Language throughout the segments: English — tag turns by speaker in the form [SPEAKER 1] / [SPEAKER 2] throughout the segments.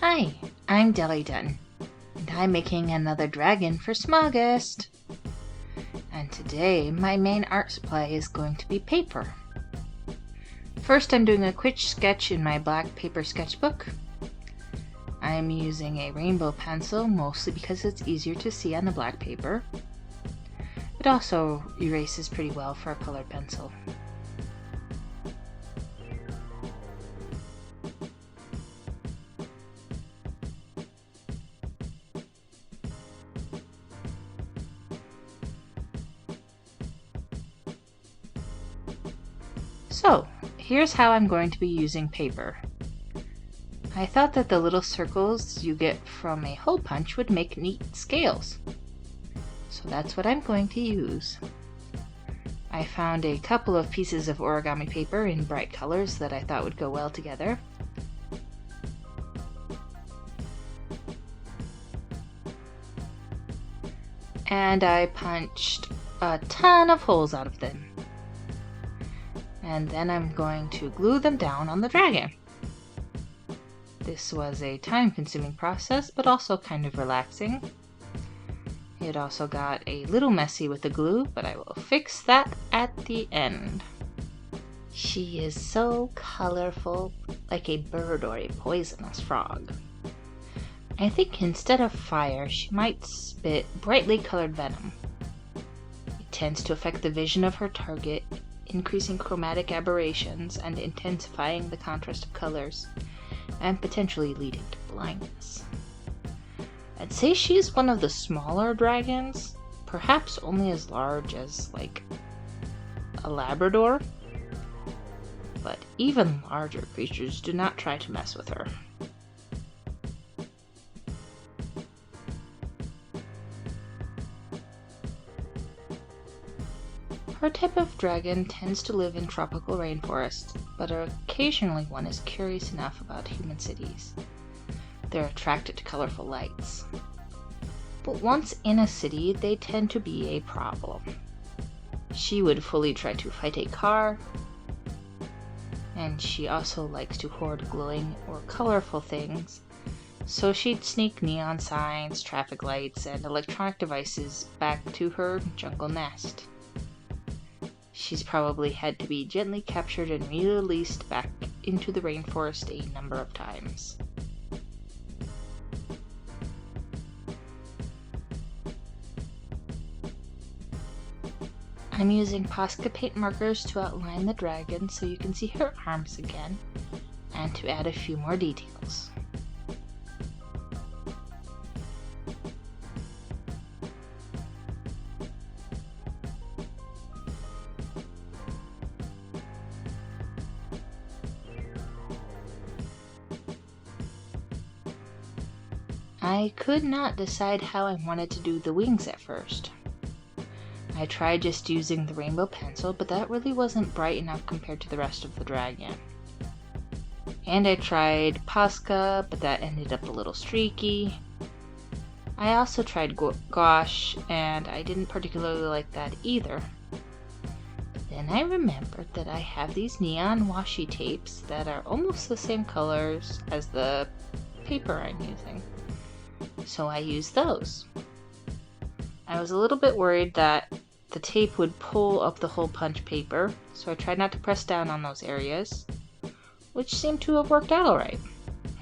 [SPEAKER 1] Hi, I'm Deli Dun, and I'm making another dragon for Smaugust. And today, my main art supply is going to be paper. First, I'm doing a quick sketch in my black paper sketchbook. I'm using a rainbow pencil, mostly because it's easier to see on the black paper. It also erases pretty well for a colored pencil. So, here's how I'm going to be using paper. I thought that the little circles you get from a hole punch would make neat scales. So that's what I'm going to use. I found a couple of pieces of origami paper in bright colors that I thought would go well together. And I punched a ton of holes out of them. And then I'm going to glue them down on the dragon. This was a time-consuming process, but also kind of relaxing. It also got a little messy with the glue, but I will fix that at the end. She is so colorful, like a bird or a poisonous frog. I think instead of fire, she might spit brightly colored venom. It tends to affect the vision of her target, increasing chromatic aberrations and intensifying the contrast of colors, and potentially leading to blindness. I'd say she's one of the smaller dragons, perhaps only as large as, like, a Labrador, but even larger creatures do not try to mess with her. Her type of dragon tends to live in tropical rainforests, but occasionally one is curious enough about human cities. They're attracted to colorful lights. But once in a city, they tend to be a problem. She would fully try to fight a car, and she also likes to hoard glowing or colorful things, so she'd sneak neon signs, traffic lights, and electronic devices back to her jungle nest. She's probably had to be gently captured and released back into the rainforest a number of times. I'm using Posca paint markers to outline the dragon so you can see her arms again, and to add a few more details. I could not decide how I wanted to do the wings at first. I tried just using the rainbow pencil, but that really wasn't bright enough compared to the rest of the dragon. And I tried Posca, but that ended up a little streaky. I also tried gouache, and I didn't particularly like that either. But then I remembered that I have these neon washi tapes that are almost the same colors as the paper I'm using. So I used those. I was a little bit worried that the tape would pull up the hole punch paper, so I tried not to press down on those areas, which seemed to have worked out alright.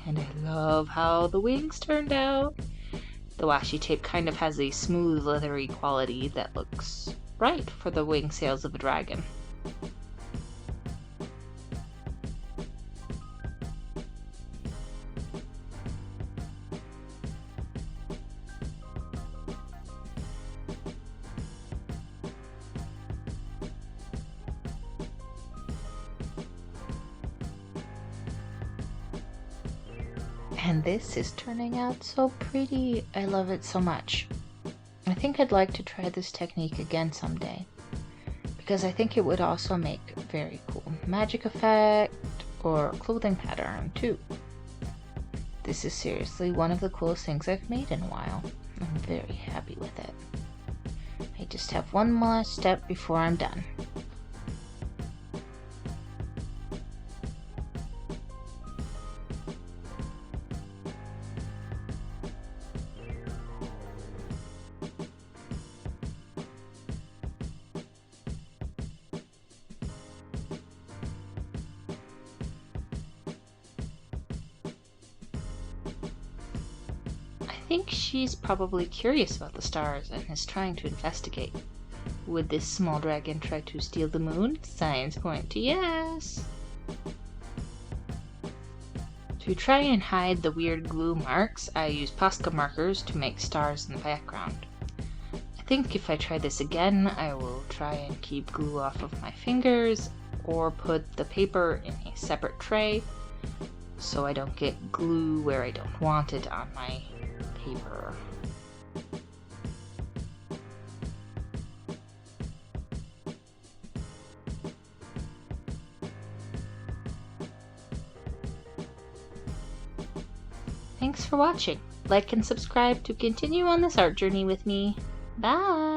[SPEAKER 1] And I love how the wings turned out. The washi tape kind of has a smooth, leathery quality that looks right for the wing sails of a dragon. And this is turning out so pretty. I love it so much. I think I'd like to try this technique again someday, because I think it would also make a very cool magic effect or clothing pattern too. This is seriously one of the coolest things I've made in a while. I'm very happy with it. I just have one more step before I'm done. think she's probably curious about the stars and is trying to investigate. Would this small dragon try to steal the moon? Signs point to yes. To try and hide the weird glue marks, I use Posca markers to make stars in the background. I think if I try this again, I will try and keep glue off of my fingers or put the paper in a separate tray so I don't get glue where I don't want it on my paper. Thanks for watching. Like and subscribe to continue on this art journey with me. Bye!